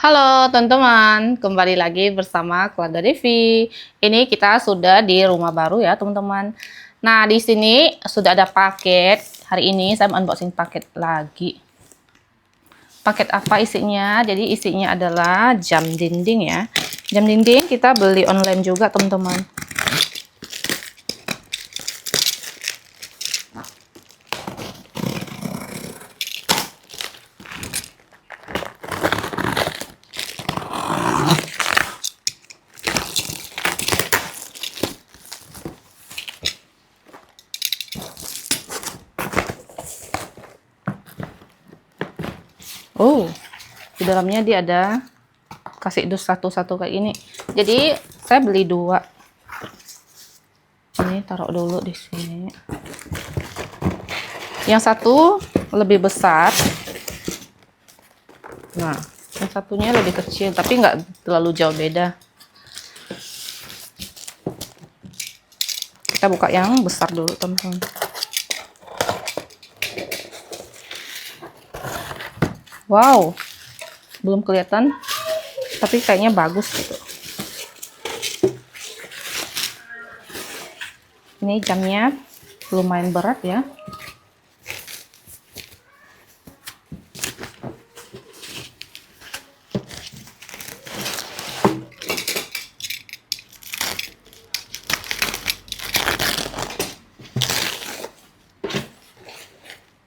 Halo teman-teman, kembali lagi bersama keluarga Devi. Ini kita sudah di rumah baru ya teman-teman. Nah di sini sudah ada paket. Hari ini saya unboxing paket lagi. Paket apa isinya? Jadi isinya adalah jam dinding ya. Jam dinding kita beli online juga teman-teman. Oh, di dalamnya dia ada kasih dus satu-satu kayak gini. Jadi saya beli dua. Ini taruh dulu di sini. Yang satu lebih besar. Nah, yang satunya lebih kecil, tapi nggak terlalu jauh beda. Kita buka yang besar dulu, teman-teman. Wow, belum kelihatan, tapi kayaknya bagus gitu. Ini jamnya lumayan berat ya.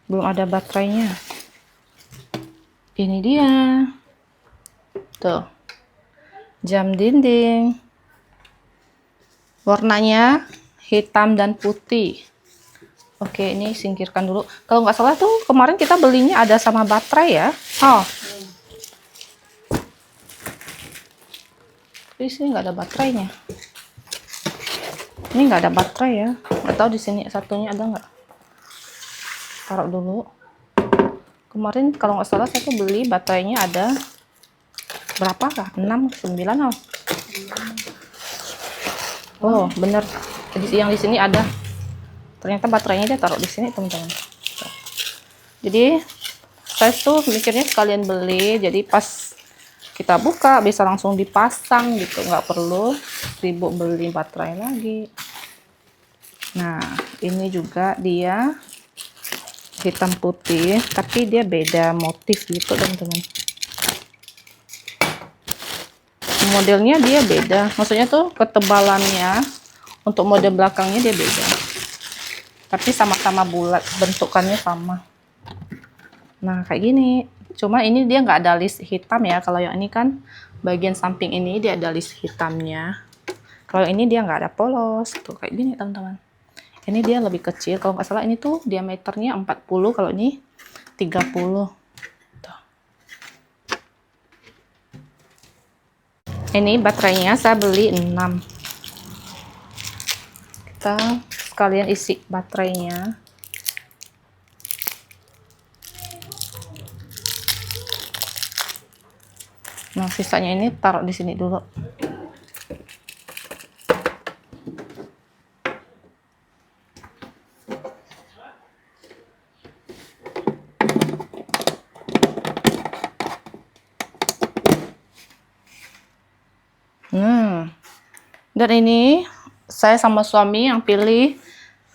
Belum ada baterainya. Ini dia. Tuh. Jam dinding. Warnanya hitam dan putih. Oke, ini singkirkan dulu. Kalau nggak salah tuh kemarin kita belinya ada sama baterai ya. Oh. Di sini nggak ada baterainya. Ini nggak ada baterai ya. Nggak tahu di sini satunya ada nggak. Taruh dulu. Kemarin kalau nggak salah saya tuh beli baterainya ada berapa kah? 6, 9 Oh, bener. Jadi yang di sini ada. Ternyata baterainya dia taruh di sini, teman-teman. Jadi saya tuh mikirnya sekalian beli, jadi pas kita buka bisa langsung dipasang gitu, nggak perlu sibuk beli baterai lagi. Nah, ini juga dia hitam putih, tapi dia beda motif gitu teman-teman. Modelnya dia beda, maksudnya tuh ketebalannya untuk model belakangnya dia beda, tapi sama-sama bulat, bentukannya sama. Nah kayak gini, cuma ini dia nggak ada list hitam ya. Kalau yang ini kan bagian samping ini dia ada list hitamnya. Kalau ini dia nggak ada polos tuh, kayak gini teman-teman. Ini dia lebih kecil, kalau nggak salah ini tuh diameternya 40, kalau ini 30. Tuh. Ini baterainya saya beli 6. Kita sekalian isi baterainya. Nah, sisanya ini taruh di sini dulu. Dan ini saya sama suami yang pilih,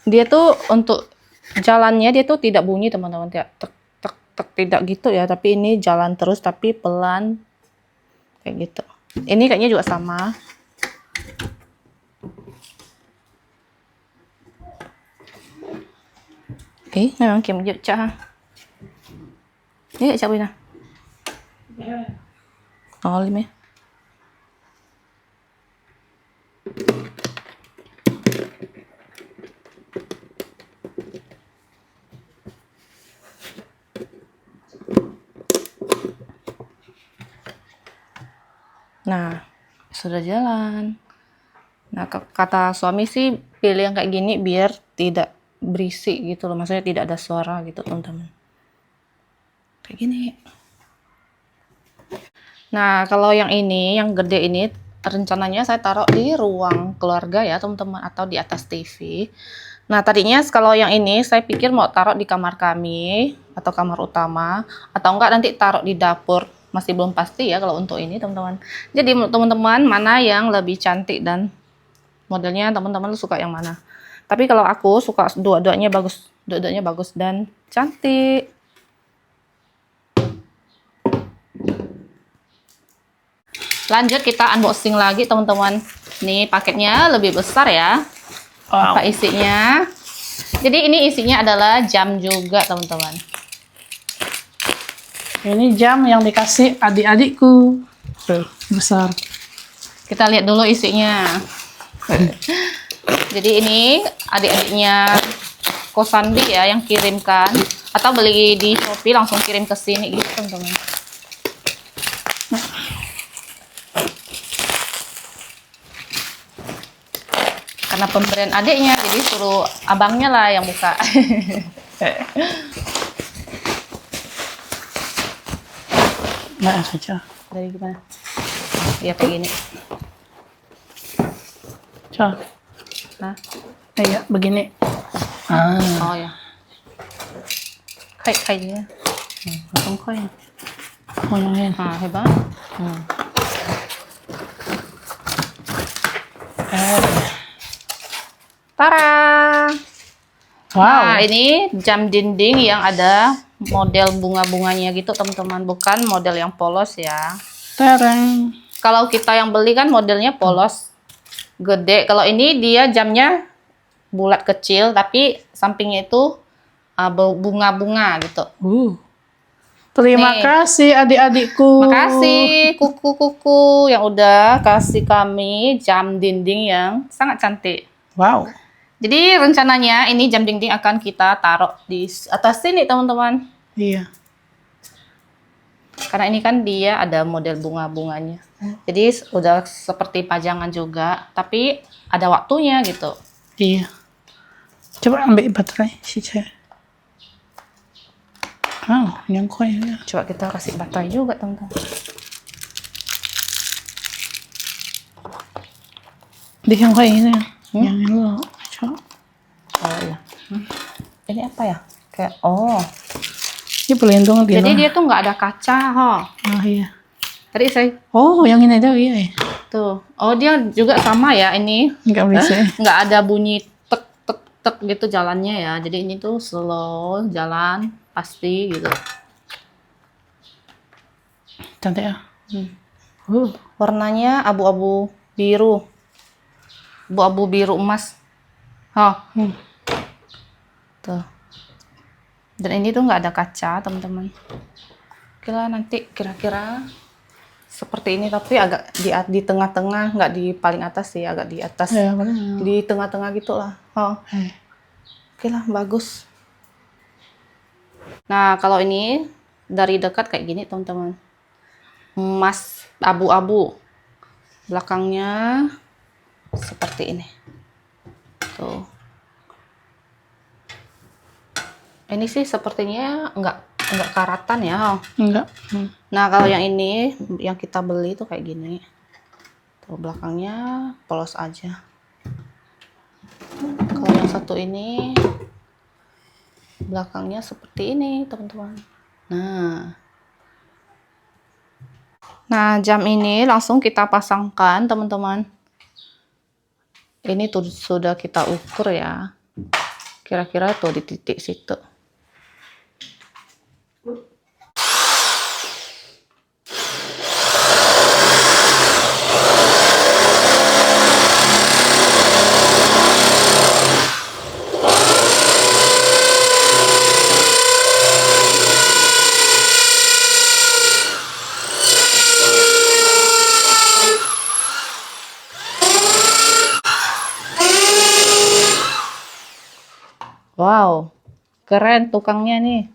dia tuh untuk jalannya dia tuh tidak bunyi teman-teman, tidak tek tek tek, tidak gitu ya, tapi ini jalan terus tapi pelan kayak gitu. Ini kayaknya juga sama. Memang kiếm dự cho ini siapa ini? Oh, lima. Nah, sudah jalan. Nah, kata suami sih pilih yang kayak gini biar tidak berisik gitu loh. Maksudnya tidak ada suara gitu, teman-teman. Kayak gini. Nah, kalau yang ini, yang gede ini, rencananya saya taruh di ruang keluarga ya, teman-teman, atau di atas TV. Nah, tadinya kalau yang ini saya pikir mau taruh di kamar kami, atau kamar utama, atau enggak nanti taruh di dapur. masih belum pasti ya kalau untuk ini teman-teman. Jadi menurut teman-teman mana yang lebih cantik dan modelnya teman-teman suka yang mana? Tapi kalau aku suka dua-duanya bagus dan cantik. Lanjut kita unboxing lagi teman-teman. Nih paketnya lebih besar ya. Wow. Apa isinya? Jadi ini isinya adalah jam juga teman-teman. Ini jam yang dikasih adik-adikku. Tuh, besar. Kita lihat dulu isinya. Jadi ini adik-adiknya Kosandi ya yang kirimkan, atau beli di Shopee langsung kirim ke sini gitu teman-teman. Karena pemberian adiknya, jadi suruh abangnya lah yang buka. Nah, saja. Dari gimana? Ya kayak gini. Coba. Nah, Kayak begini. Ah, oh ya. Kayak langsung koin. oh yang ini. Nah, hebat. Tara. Wow. Nah, ini jam dinding yang ada model bunga-bunganya gitu, teman-teman. Bukan model yang polos ya. Tereng. Kalau kita yang beli kan modelnya polos, gede. Kalau ini dia jamnya bulat kecil, tapi sampingnya itu bunga-bunga gitu. Terima Nih. kasih adik-adikku. Makasih kuku-kuku yang udah kasih kami jam dinding yang sangat cantik. Wow. Jadi rencananya ini jam dinding akan kita taruh di atas sini teman-teman. Iya. Karena ini kan dia ada model bunga-bunganya. Jadi udah seperti pajangan juga, tapi ada waktunya gitu. Iya. Coba ambil baterai si saya. Oh, yang koin ya. Coba kita kasih baterai juga teman-teman. Di yang koin ini. Yang ini loh. Coba. Oh iya. Ini apa ya? Kayak Ini pelindung gitu. jadi dia tuh nggak ada kaca, Oh iya. Tadi saya Oh, yang ini ada iya. tuh. Oh dia juga sama ya ini. Enggak bisa. Nggak ada bunyi tek tek tek gitu jalannya ya. Jadi ini tuh slow jalan pasti gitu. Cantik ya. Warnanya abu-abu biru. Abu-abu biru emas. Tuh. Dan ini tuh nggak ada kaca, teman-teman. Kira nanti kira-kira seperti ini, tapi agak di tengah-tengah, nggak di paling atas sih, agak di atas. Ya, Di tengah-tengah gitulah. Oke lah, bagus. Nah, kalau ini dari dekat kayak gini, teman-teman. Emas abu-abu. Belakangnya seperti ini. Tuh. Ini sih sepertinya nggak karatan ya. Enggak. Nah, kalau yang ini yang kita beli tuh kayak gini. Tuh belakangnya polos aja. Kalau yang satu ini belakangnya seperti ini, teman-teman. Nah, jam ini langsung kita pasangkan, teman-teman. Ini tuh sudah kita ukur ya. Kira-kira tuh di titik situ. Wow, keren tukangnya nih.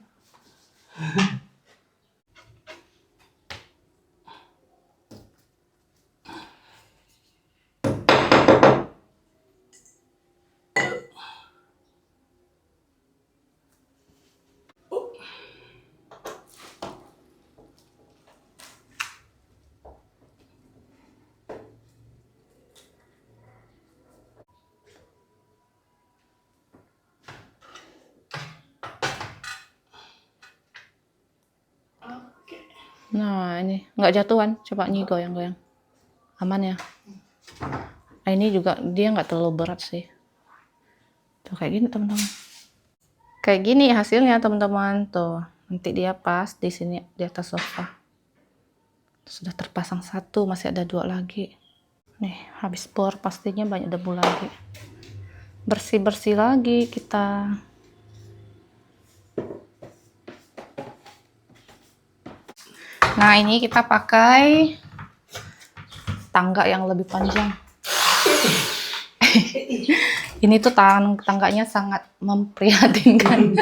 Nah, ini nggak jatuhan. Coba nih goyang-goyang. Aman ya. Nah, ini juga dia nggak terlalu berat sih. Tuh kayak gini teman-teman. Kayak gini hasilnya teman-teman. Tuh, nanti dia pas di sini di atas sofa. Sudah terpasang satu, masih ada 2 lagi. Nih, habis bor pastinya banyak debu lagi. Bersih-bersih lagi kita. Nah, ini kita pakai tangga yang lebih panjang. Ini tuh tangganya sangat memprihatinkan.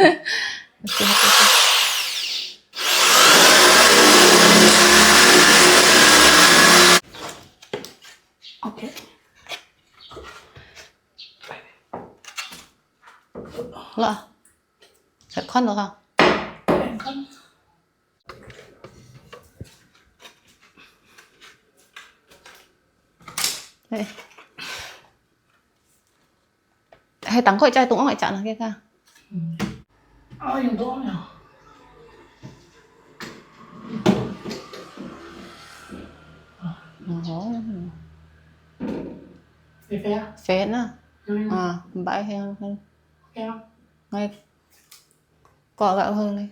Oke. Lah, sẽ con được không? Đây. Hay tặng gọi trai tụng gọi chặn là kia ca. Yung doon niya. Fair? Phết á. Yung À, bãi hơn. okay. Ngay. Cọ gạo hơn đi.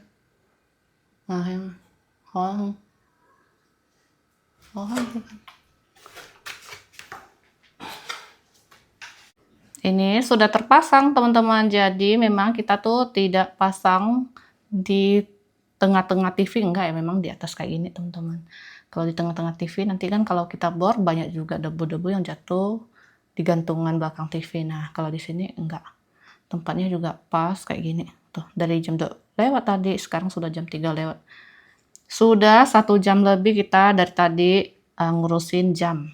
À, hay không? Khó không? Khó không? Ini sudah terpasang teman-teman, jadi memang kita tuh tidak pasang di tengah-tengah TV, enggak ya, memang di atas kayak gini teman-teman. Kalau di tengah-tengah TV nanti kan kalau kita bor banyak juga debu-debu yang jatuh di gantungan belakang TV. Nah kalau di sini enggak, tempatnya juga pas kayak gini. Tuh dari jam 2 lewat tadi, sekarang sudah jam 3 lewat. Sudah 1 jam lebih kita dari tadi ngurusin jam.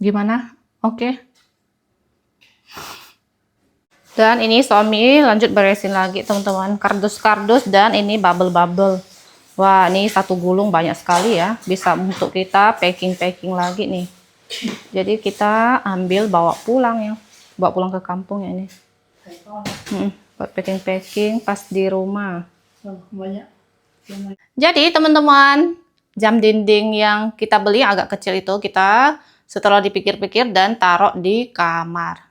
Gimana? Oke. Dan ini suami lanjut beresin lagi teman-teman, kardus-kardus dan ini bubble-bubble. Wah, ini satu gulung banyak sekali ya, bisa untuk kita packing-packing lagi nih. Jadi kita ambil bawa pulang ya, bawa pulang ke kampung ya ini. Buat packing-packing pas di rumah. Banyak. Jadi teman-teman, jam dinding yang kita beli agak kecil itu kita setelah dipikir-pikir dan taruh di kamar.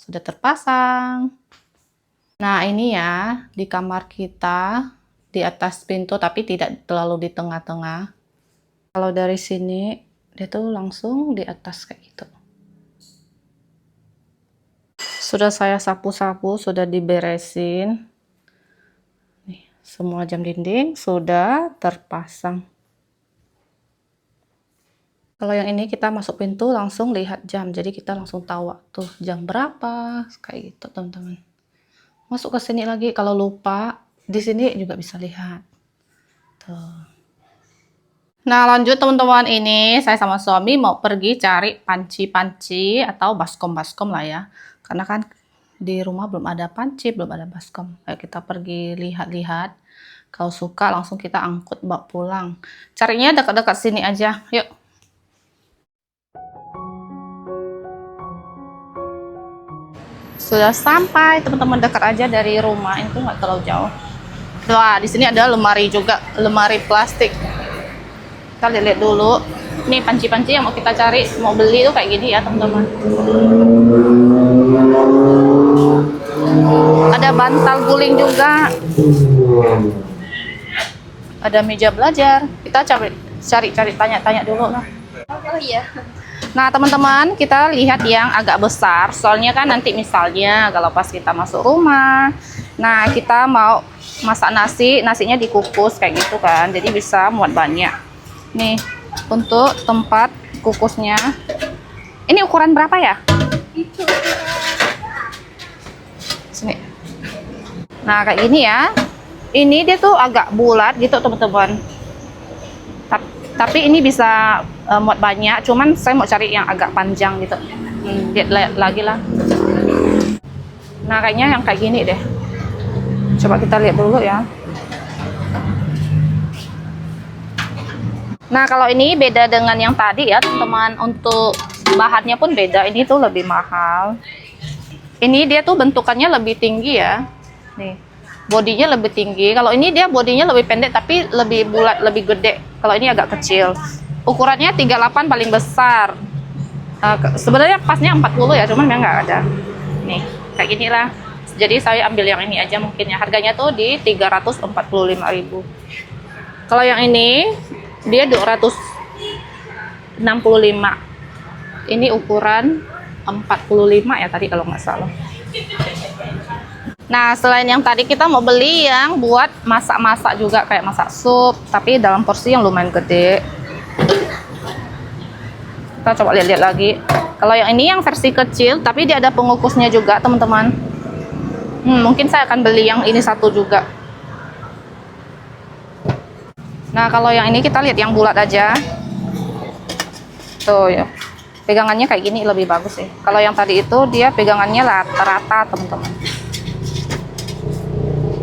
Sudah terpasang. Nah ini ya di kamar kita di atas pintu tapi tidak terlalu di tengah-tengah. Kalau dari sini dia tuh langsung di atas kayak gitu. Sudah saya sapu-sapu, sudah diberesin. Nih, semua jam dinding sudah terpasang. Kalau yang ini kita masuk pintu langsung lihat jam, jadi kita langsung tahu waktu jam berapa, kayak gitu teman-teman. Masuk ke sini lagi, kalau lupa di sini juga bisa lihat. Tuh. Nah lanjut teman-teman, ini saya sama suami mau pergi cari panci-panci atau baskom-baskom lah ya, karena kan di rumah belum ada panci, belum ada baskom. Ayo kita pergi lihat-lihat. Kalau suka langsung kita angkut bawa pulang. Carinya dekat-dekat sini aja, yuk. Sudah sampai teman-teman, dekat aja dari rumah, itu nggak terlalu jauh. Wah di sini ada lemari juga, lemari plastik. Kita lihat dulu. Ini panci-panci yang mau kita cari, mau beli tuh kayak gini ya teman-teman. Ada bantal guling juga. Ada meja belajar. Kita cari tanya-tanya dulu lah. Oh iya. Nah teman-teman, kita lihat yang agak besar, soalnya kan nanti misalnya kalau pas kita masuk rumah, nah kita mau masak nasi, nasinya dikukus kayak gitu kan, jadi bisa muat banyak. Nih untuk tempat kukusnya, ini ukuran berapa ya? Sini. Nah kayak gini ya, ini dia tuh agak bulat gitu teman-teman. Tapi ini bisa muat banyak, cuman saya mau cari yang agak panjang gitu. Lihat lagi lah. Nah kayaknya yang kayak gini deh. Coba kita lihat dulu ya. Nah kalau ini beda dengan yang tadi ya teman-teman. Untuk bahannya pun beda, ini tuh lebih mahal. Ini dia tuh bentukannya lebih tinggi ya. Nih, bodinya lebih tinggi. Kalau ini dia bodinya lebih pendek tapi lebih bulat, lebih gede. Kalau ini agak kecil. Ukurannya 38 paling besar. Sebenarnya pasnya 40 ya, cuman memang nggak ada. Nih, kayak gini lah. Jadi saya ambil yang ini aja mungkin ya. Harganya tuh di 345.000. Kalau yang ini dia 265. Ini ukuran 45 ya tadi kalau nggak salah. Nah, selain yang tadi kita mau beli yang buat masak-masak juga, kayak masak sup, tapi dalam porsi yang lumayan gede. Kita coba lihat-lihat lagi. Kalau yang ini yang versi kecil, tapi dia ada pengukusnya juga, teman-teman. Mungkin saya akan beli yang ini satu juga. Nah, kalau yang ini kita lihat yang bulat aja. Tuh ya. Pegangannya kayak gini lebih bagus sih. Kalau yang tadi itu dia pegangannya rata-rata, teman-teman.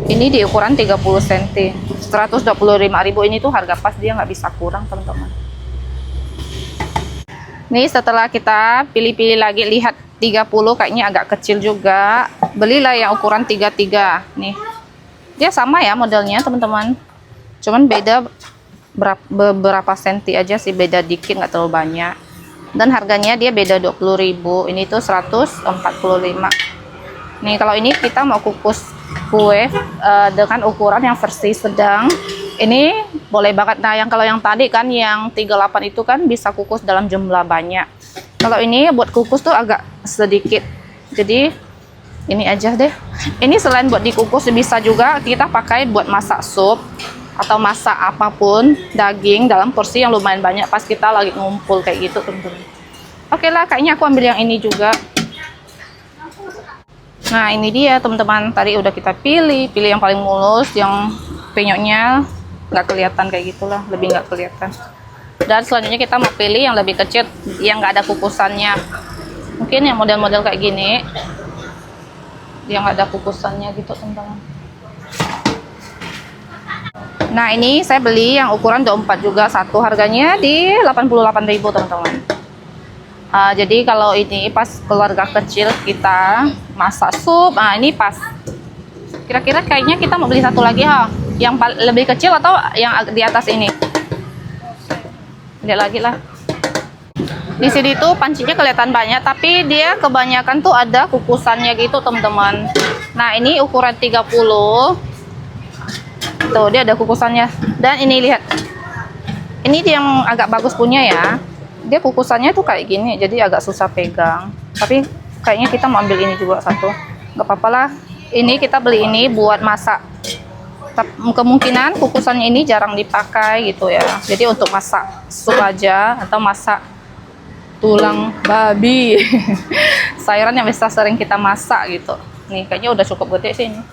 Ini di ukuran 30 cm. 125.000 ini tuh harga pas, dia nggak bisa kurang, teman-teman. Nih setelah kita pilih-pilih lagi, lihat 30 kayaknya agak kecil juga. Belilah yang ukuran 33. Nih. Dia sama ya modelnya, teman-teman. Cuman beda beberapa senti aja sih, beda dikit, nggak terlalu banyak. Dan harganya dia beda 20.000. Ini tuh 145. Nih kalau ini kita mau kukus kue dengan ukuran yang versi sedang, ini boleh banget. Nah yang kalau yang tadi kan yang 38 itu kan bisa kukus dalam jumlah banyak. Kalau ini buat kukus tuh agak sedikit, jadi ini aja deh. Ini selain buat dikukus bisa juga kita pakai buat masak sup atau masak apapun daging dalam porsi yang lumayan banyak pas kita lagi ngumpul kayak gitu, teman-teman. Oke lah, kayaknya aku ambil yang ini juga. Nah ini dia teman-teman, tadi udah kita pilih yang paling mulus, yang penyoknya nggak kelihatan kayak gitulah, lebih nggak kelihatan. Dan selanjutnya kita mau pilih yang lebih kecil, yang nggak ada kukusannya. Mungkin yang model-model kayak gini, yang nggak ada kukusannya gitu, teman-teman. Nah ini saya beli yang ukuran 24 juga satu, harganya di 88.000, teman-teman. Jadi kalau ini pas keluarga kecil kita masak sup, nah ini pas. Kira-kira kayaknya kita mau beli satu lagi ha, yang lebih kecil atau yang di atas ini. Lihat lagi lah. Di sini tuh pancinya kelihatan banyak, tapi dia kebanyakan tuh ada kukusannya gitu, teman-teman. Nah ini ukuran 30. Tuh dia ada kukusannya. Dan ini lihat, ini dia yang agak bagus punya ya. Dia kukusannya tuh kayak gini, jadi agak susah pegang. Tapi kayaknya kita mau ambil ini juga satu. Gak apa-apa lah. Ini kita beli ini buat masak. Kemungkinan kukusannya ini jarang dipakai gitu ya. Jadi untuk masak sup aja atau masak tulang babi. Sayuran yang bisa sering kita masak gitu. Nih kayaknya udah cukup gede sih ini.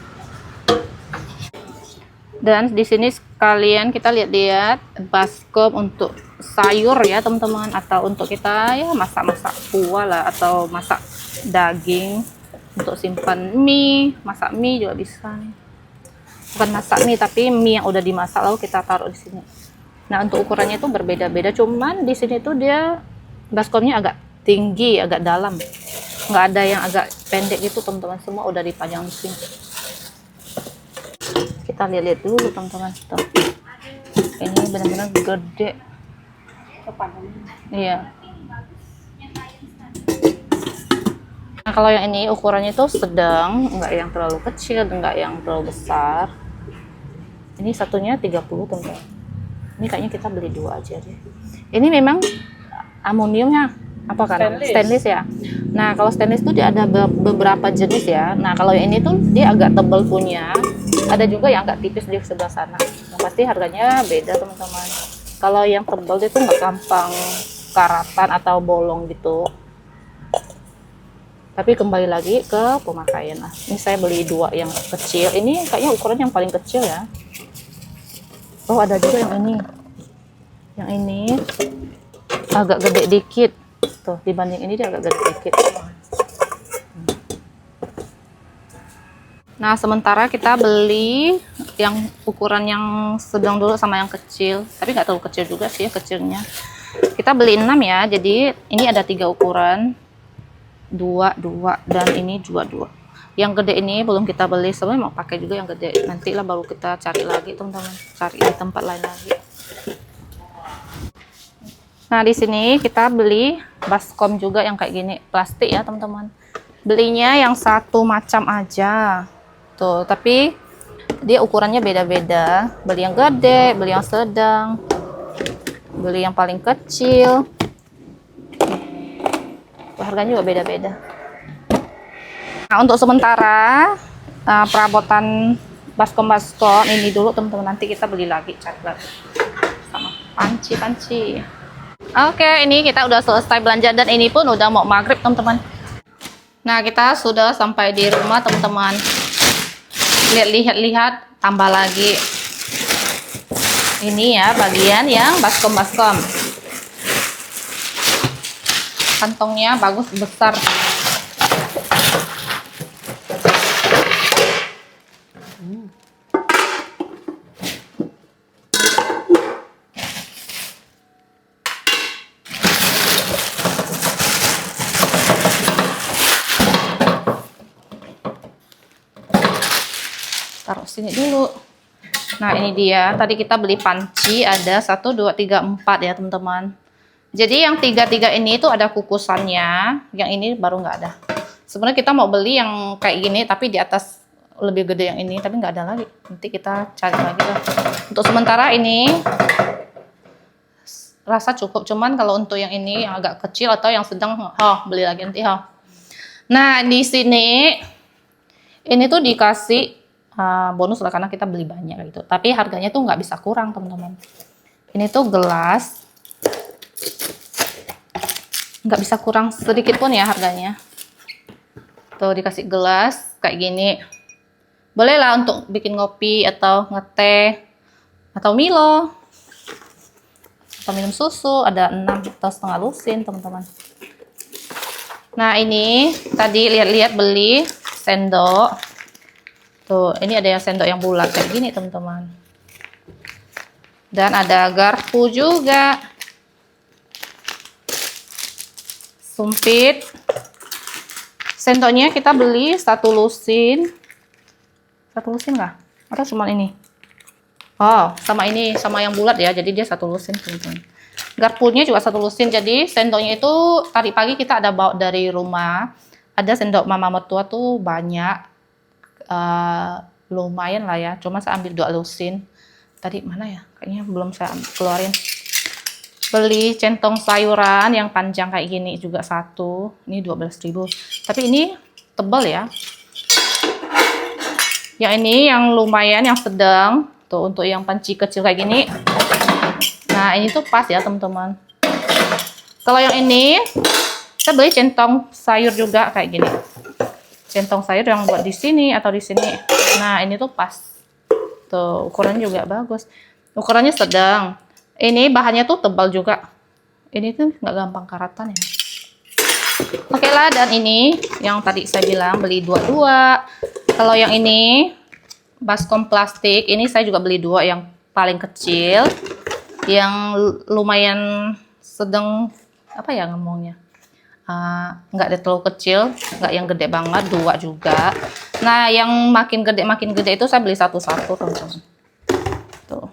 Dan di sini sekalian kita lihat-lihat baskom untuk sayur ya teman-teman, atau untuk kita ya masak-masak kuah lah, atau masak daging, untuk simpan mie, masak mie juga bisa nih. Bukan masak mie tapi mie yang udah dimasak lalu kita taruh di sini. Nah untuk ukurannya itu berbeda-beda, cuman di sini tuh dia baskomnya agak tinggi, agak dalam, nggak ada yang agak pendek gitu teman-teman, semua udah dipajang di sini. Kita lihat-lihat dulu teman-teman, tuh ini benar-benar gede. Iya. Nah kalau yang ini ukurannya itu sedang, nggak yang terlalu kecil, nggak yang terlalu besar. Ini satunya 30 teman-teman. Ini kayaknya kita beli dua aja deh. Ini memang aluminiumnya apa kan? Stainless ya. Nah kalau stainless itu dia ada beberapa jenis ya. Nah kalau yang ini tuh dia agak tebal punya. Ada juga yang agak tipis di sebelah sana. Nah, pasti harganya beda teman-teman. Kalau yang tebal itu nggak gampang karatan atau bolong gitu. Tapi kembali lagi ke pemakaian. Nah, ini saya beli dua yang kecil. Ini kayaknya ukuran yang paling kecil ya. Oh ada juga yang ini. Yang ini agak gede dikit. Tuh dibanding ini dia agak gede dikit. Nah sementara kita beli yang ukuran yang sedang dulu sama yang kecil, tapi nggak terlalu kecil juga sih ya kecilnya. Kita beli 6 ya, jadi ini ada 3 ukuran, 2 dan ini juga 2. Yang gede ini belum kita beli, sebenarnya mau pakai juga yang gede. Nanti lah baru kita cari lagi teman-teman, cari di tempat lain lagi. Nah di sini kita beli baskom juga yang kayak gini, plastik ya teman-teman. Belinya yang satu macam aja tuh, tapi dia ukurannya beda-beda. Beli yang gede, beli yang sedang, beli yang paling kecil. Harganya juga beda-beda. Nah untuk sementara perabotan baskom ini dulu teman-teman, nanti kita beli lagi, cari lagi sama panci. Oke, ini kita udah selesai belanja dan ini pun udah mau maghrib teman-teman. Nah kita sudah sampai di rumah teman-teman. Lihat, tambah lagi. Ini ya bagian yang baskom. Kantongnya bagus, besar. Taruh sini dulu. Nah ini dia, tadi kita beli panci ada 1, 2, 3, 4 ya teman-teman. Jadi yang 3 ini itu ada kukusannya, yang ini baru nggak ada. Sebenarnya kita mau beli yang kayak gini tapi di atas lebih gede yang ini, tapi nggak ada lagi. Nanti kita cari lagi lah. Untuk sementara ini rasa cukup, cuman kalau untuk yang ini yang agak kecil atau yang sedang, beli lagi nanti. Nah di sini ini tuh dikasih bonus lah karena kita beli banyak gitu. Tapi harganya tuh nggak bisa kurang teman-teman. Ini tuh gelas, nggak bisa kurang sedikit pun ya harganya. Tuh dikasih gelas kayak gini. Boleh lah untuk bikin ngopi atau ngeteh atau Milo atau minum susu. Ada 6 atau setengah lusin teman-teman. Nah ini tadi lihat-lihat beli sendok. Tuh, ini ada yang sendok yang bulat kayak gini teman-teman. Dan ada garpu juga. Sumpit. Sendoknya kita beli 1 lusin. 1 lusin nggak? Atau cuma ini? Oh, sama ini, sama yang bulat ya. Jadi dia 1 lusin teman-teman. Garpunya juga 1 lusin. Jadi sendoknya itu tadi pagi kita ada bawa dari rumah. Ada sendok mama mertua tuh banyak. Lumayan lah ya, cuma saya ambil 2 lusin. Tadi mana ya, kayaknya belum saya keluarin. Beli centong sayuran yang panjang kayak gini juga 1, ini 12.000, tapi ini tebal ya. Yang ini yang lumayan, yang sedang tuh, untuk yang panci kecil kayak gini. Nah ini tuh pas ya teman-teman. Kalau yang ini kita beli centong sayur juga kayak gini, centong sayur yang buat di sini atau di sini. Nah ini tuh pas, tuh ukurannya juga bagus, ukurannya sedang. Ini bahannya tuh tebal juga, ini tuh nggak gampang karatan ya. Oke lah, dan ini yang tadi saya bilang beli 2. Kalau yang ini baskom plastik, ini saya juga beli 2, yang paling kecil, yang lumayan sedang, apa ya ngomongnya, nggak ada terlalu kecil, nggak yang gede banget, 2 juga. Nah yang makin gede itu saya beli 1 teman-teman. Tuh,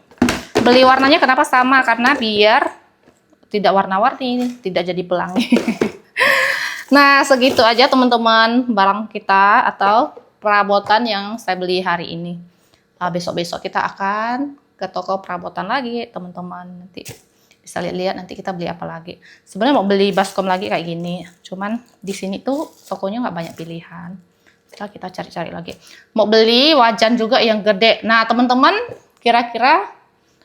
beli warnanya kenapa sama, karena biar tidak warna-warni, tidak jadi pelangi. Nah segitu aja teman-teman barang kita atau perabotan yang saya beli hari ini. Besok-besok kita akan ke toko perabotan lagi teman-teman, nanti bisa lihat-lihat nanti kita beli apa lagi. Sebenarnya mau beli baskom lagi kayak gini, cuman di sini tuh tokonya nggak banyak pilihan. Kita cari-cari lagi. Mau beli wajan juga yang gede. Nah teman-teman kira-kira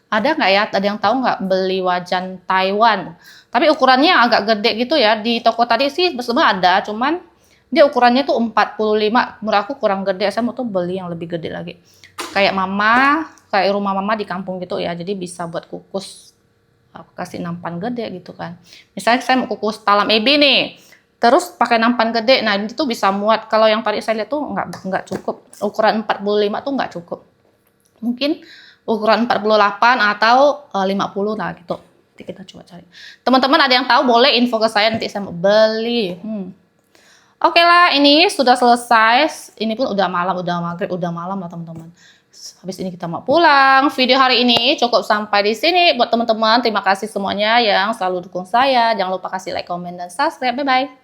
ada nggak ya? Ada yang tahu nggak beli wajan Taiwan? Tapi ukurannya agak gede gitu ya. Di toko tadi sih sebenarnya ada, cuman dia ukurannya tuh 45. Menurut aku kurang gede. Saya mau tuh beli yang lebih gede lagi. Kayak mama, kayak rumah mama di kampung gitu ya. Jadi bisa buat kukus. Aku kasih nampan gede gitu kan. Misalnya saya mau kukus talam ebi nih, terus pakai nampan gede, nah itu bisa muat. Kalau yang tadi saya lihat tuh nggak cukup, ukuran 45 tuh nggak cukup. Mungkin ukuran 48 atau 50 lah gitu. Nanti kita coba cari. Teman-teman ada yang tahu boleh info ke saya, nanti saya mau beli. Oke lah, ini sudah selesai. Ini pun udah malam, udah maghrib, udah malam lah teman-teman. Habis ini kita mau pulang. Video hari ini cukup sampai di sini. Buat teman-teman, terima kasih semuanya yang selalu dukung saya. Jangan lupa kasih like, komen, dan subscribe. Bye-bye.